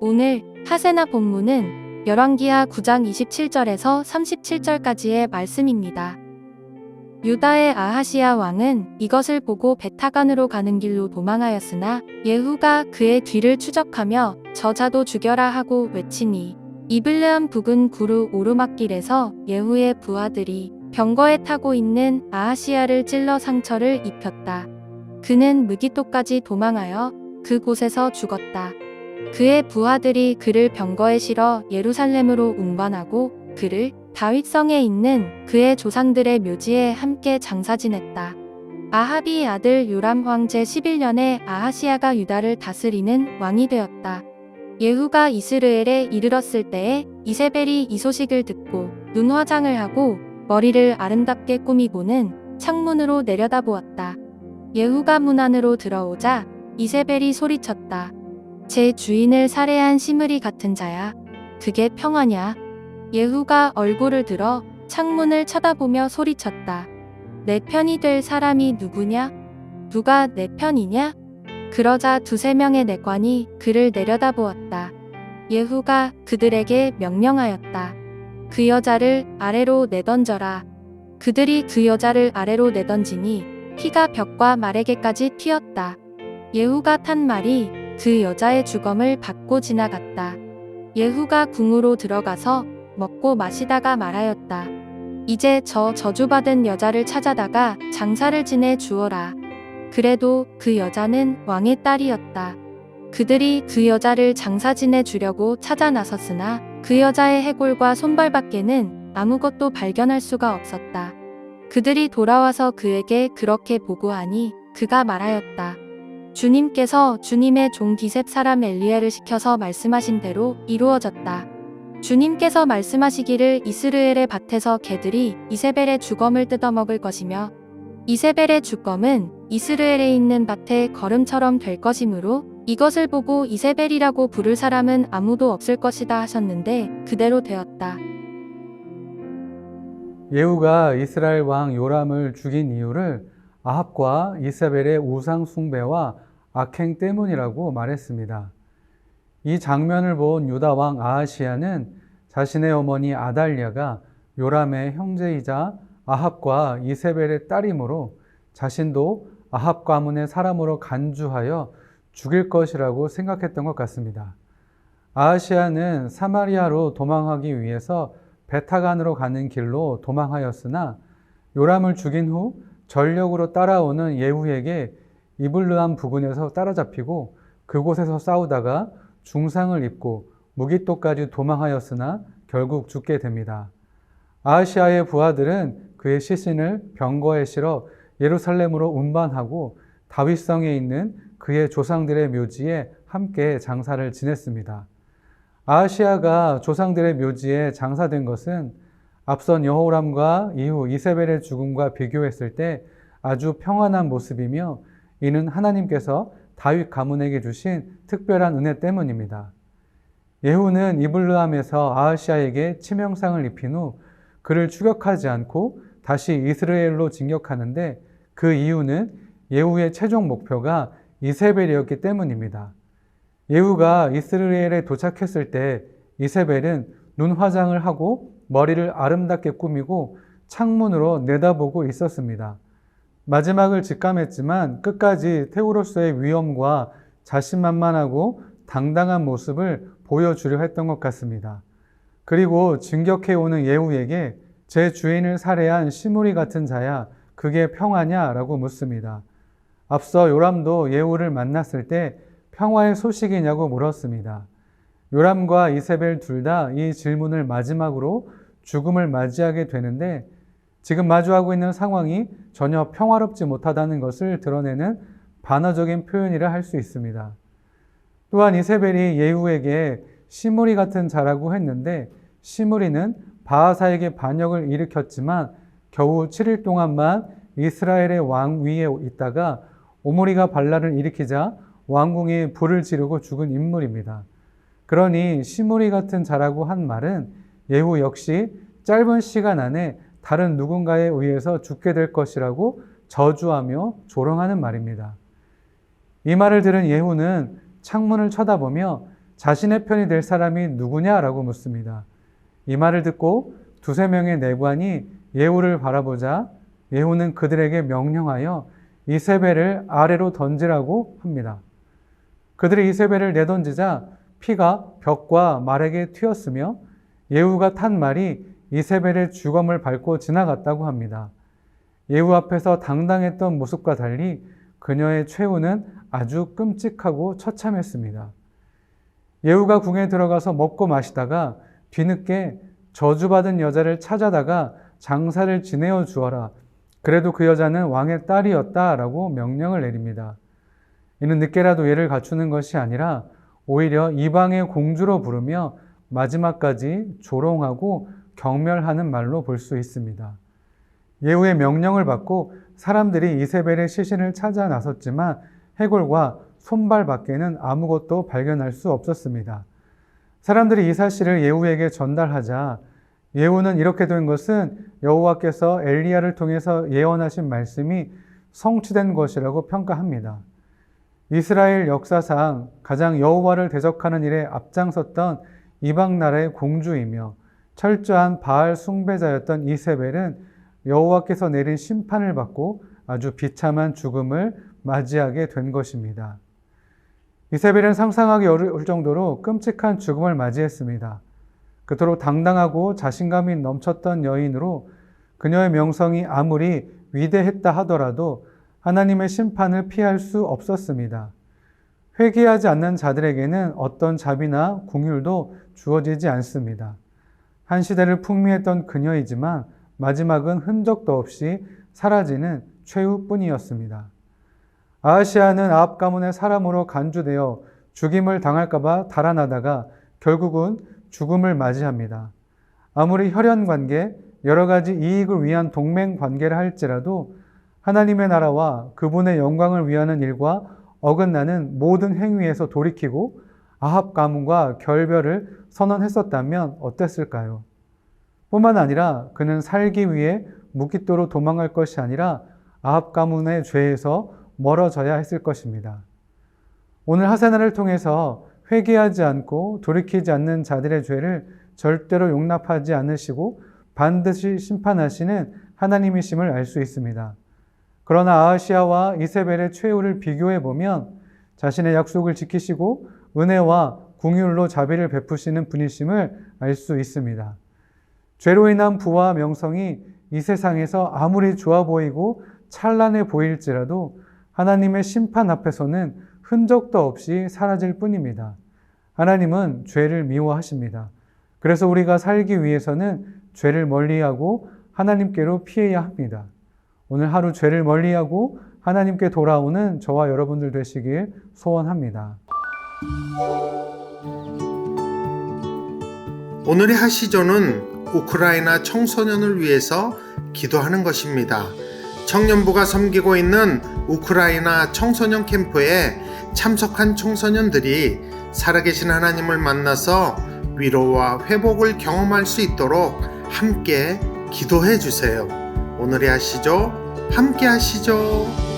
오늘 하세나 본문은 열왕기하 9장 27절에서 37절까지의 말씀입니다. 유다의 아하시야 왕은 이것을 보고 벳하간으로 가는 길로 도망하였으나 예후가 그의 뒤를 추적하며 저자도 죽여라 하고 외치니 이블레암 북은 구루 오르막길에서 예후의 부하들이 병거에 타고 있는 아하시야를 찔러 상처를 입혔다. 그는 무기토까지 도망하여 그곳에서 죽었다. 그의 부하들이 그를 병거에 실어 예루살렘으로 운반하고 그를 다윗성에 있는 그의 조상들의 묘지에 함께 장사 지냈다. 아합이 아들 요람 왕 제11년에 아하시야가 유다를 다스리는 왕이 되었다. 예후가 이스르엘에 이르렀을 때에 이세벨이 이 소식을 듣고 눈 화장을 하고 머리를 아름답게 꾸미고는 창문으로 내려다보았다. 예후가 문 안으로 들어오자 이세벨이 소리쳤다. 제 주인을 살해한 시므리 같은 자야. 그게 평화냐? 예후가 얼굴을 들어 창문을 쳐다보며 소리쳤다. 내 편이 될 사람이 누구냐? 누가 내 편이냐? 그러자 두세 명의 내관이 그를 내려다보았다. 예후가 그들에게 명령하였다. 그 여자를 아래로 내던져라. 그들이 그 여자를 아래로 내던지니 피가 벽과 마레개까지 튀었다. 예후가 탄 말이 그 여자의 주검을 받고 지나갔다. 예후가 궁으로 들어가서 먹고 마시다가 말하였다. 이제 저 저주받은 여자를 찾아다가 장사를 지내 주어라. 그래도 그 여자는 왕의 딸이었다. 그들이 그 여자를 장사 지내 주려고 찾아 나섰으나 그 여자의 해골과 손발밖에는 아무것도 발견할 수가 없었다. 그들이 돌아와서 그에게 그렇게 보고하니 그가 말하였다. 주님께서 주님의 종 디셉 사람 엘리야를 시켜서 말씀하신 대로 이루어졌다. 주님께서 말씀하시기를 이스라엘의 밭에서 개들이 이세벨의 주검을 뜯어먹을 것이며 이세벨의 주검은 이스라엘에 있는 밭의 거름처럼 될 것이므로 이것을 보고 이세벨이라고 부를 사람은 아무도 없을 것이다 하셨는데 그대로 되었다. 예후가 이스라엘 왕 요람을 죽인 이유를 아합과 이세벨의 우상 숭배와 악행 때문이라고 말했습니다. 이 장면을 본 유다 왕 아하시야는 자신의 어머니 아달랴가 요람의 형제이자 아합과 이세벨의 딸이므로 자신도 아합 가문의 사람으로 간주하여 죽일 것이라고 생각했던 것 같습니다. 아하시야는 사마리아로 도망하기 위해서 벳하간으로 가는 길로 도망하였으나 요람을 죽인 후 전력으로 따라오는 예후에게 이블르암 부근에서 따라잡히고 그곳에서 싸우다가 중상을 입고 무기토까지 도망하였으나 결국 죽게 됩니다. 아하시야의 부하들은 그의 시신을 병거에 실어 예루살렘으로 운반하고 다윗성에 있는 그의 조상들의 묘지에 함께 장사를 지냈습니다. 아하시야가 조상들의 묘지에 장사된 것은 앞선 여호람과 이후 이세벨의 죽음과 비교했을 때 아주 평안한 모습이며 이는 하나님께서 다윗 가문에게 주신 특별한 은혜 때문입니다. 예후는 이블르암에서 아하시야에게 치명상을 입힌 후 그를 추격하지 않고 다시 이스라엘로 진격하는데 그 이유는 예후의 최종 목표가 이세벨이었기 때문입니다. 예후가 이스라엘에 도착했을 때 이세벨은 눈 화장을 하고 머리를 아름답게 꾸미고 창문으로 내다보고 있었습니다. 마지막을 직감했지만 끝까지 태우로서의 위엄과 자신만만하고 당당한 모습을 보여주려 했던 것 같습니다. 그리고 진격해오는 예후에게 제 주인을 살해한 시므리 같은 자야 그게 평화냐? 라고 묻습니다. 앞서 요람도 예후를 만났을 때 평화의 소식이냐고 물었습니다. 요람과 이세벨 둘 다 이 질문을 마지막으로 죽음을 맞이하게 되는데 지금 마주하고 있는 상황이 전혀 평화롭지 못하다는 것을 드러내는 반어적인 표현이라 할 수 있습니다. 또한 이세벨이 예후에게 시므리 같은 자라고 했는데 시므리는 바하사에게 반역을 일으켰지만 겨우 7일 동안만 이스라엘의 왕 위에 있다가 오므리가 반란을 일으키자 왕궁이 불을 지르고 죽은 인물입니다. 그러니 시므리 같은 자라고 한 말은 예후 역시 짧은 시간 안에 다른 누군가에 의해서 죽게 될 것이라고 저주하며 조롱하는 말입니다. 이 말을 들은 예후는 창문을 쳐다보며 자신의 편이 될 사람이 누구냐라고 묻습니다. 이 말을 듣고 두세 명의 내관이 예후를 바라보자 예후는 그들에게 명령하여 이세벨을 아래로 던지라고 합니다. 그들이 이세벨을 내던지자 피가 벽과 말에게 튀었으며 예후가 탄 말이 이세벨의 주검을 밟고 지나갔다고 합니다. 예후 앞에서 당당했던 모습과 달리 그녀의 최후는 아주 끔찍하고 처참했습니다. 예후가 궁에 들어가서 먹고 마시다가 뒤늦게 저주받은 여자를 찾아다가 장사를 지내어 주어라. 그래도 그 여자는 왕의 딸이었다라고 명령을 내립니다. 이는 늦게라도 예를 갖추는 것이 아니라 오히려 이방의 공주로 부르며 마지막까지 조롱하고 경멸하는 말로 볼 수 있습니다. 예후의 명령을 받고 사람들이 이세벨의 시신을 찾아 나섰지만 해골과 손발 밖에는 아무것도 발견할 수 없었습니다. 사람들이 이 사실을 예후에게 전달하자 예후는 이렇게 된 것은 여호와께서 엘리야를 통해서 예언하신 말씀이 성취된 것이라고 평가합니다. 이스라엘 역사상 가장 여호와를 대적하는 일에 앞장섰던 이방 나라의 공주이며 철저한 바알 숭배자였던 이세벨은 여호와께서 내린 심판을 받고 아주 비참한 죽음을 맞이하게 된 것입니다. 이세벨은 상상하기 어려울 정도로 끔찍한 죽음을 맞이했습니다. 그토록 당당하고 자신감이 넘쳤던 여인으로 그녀의 명성이 아무리 위대했다 하더라도 하나님의 심판을 피할 수 없었습니다. 회개하지 않는 자들에게는 어떤 자비나 긍휼도 주어지지 않습니다. 한 시대를 풍미했던 그녀이지만 마지막은 흔적도 없이 사라지는 최후뿐이었습니다. 아하시야는 아합 가문의 사람으로 간주되어 죽임을 당할까봐 달아나다가 결국은 죽음을 맞이합니다. 아무리 혈연관계, 여러 가지 이익을 위한 동맹관계를 할지라도 하나님의 나라와 그분의 영광을 위하는 일과 어긋나는 모든 행위에서 돌이키고 아합 가문과 결별을 선언했었다면 어땠을까요? 뿐만 아니라 그는 살기 위해 무기토로 도망갈 것이 아니라 아합 가문의 죄에서 멀어져야 했을 것입니다. 오늘 하세나를 통해서 회개하지 않고 돌이키지 않는 자들의 죄를 절대로 용납하지 않으시고 반드시 심판하시는 하나님이심을 알 수 있습니다. 그러나 아하시야와 이세벨의 최후를 비교해 보면 자신의 약속을 지키시고 은혜와 긍휼로 자비를 베푸시는 분이심을 알 수 있습니다. 죄로 인한 부와 명성이 이 세상에서 아무리 좋아 보이고 찬란해 보일지라도 하나님의 심판 앞에서는 흔적도 없이 사라질 뿐입니다. 하나님은 죄를 미워하십니다. 그래서 우리가 살기 위해서는 죄를 멀리하고 하나님께로 피해야 합니다. 오늘 하루 죄를 멀리하고 하나님께 돌아오는 저와 여러분들 되시길 소원합니다. 오늘의 하시조는 우크라이나 청소년을 위해서 기도하는 것입니다. 청년부가 섬기고 있는 우크라이나 청소년 캠프에 참석한 청소년들이 살아계신 하나님을 만나서 위로와 회복을 경험할 수 있도록 함께 기도해 주세요. 오늘의 하시조 함께 하시죠.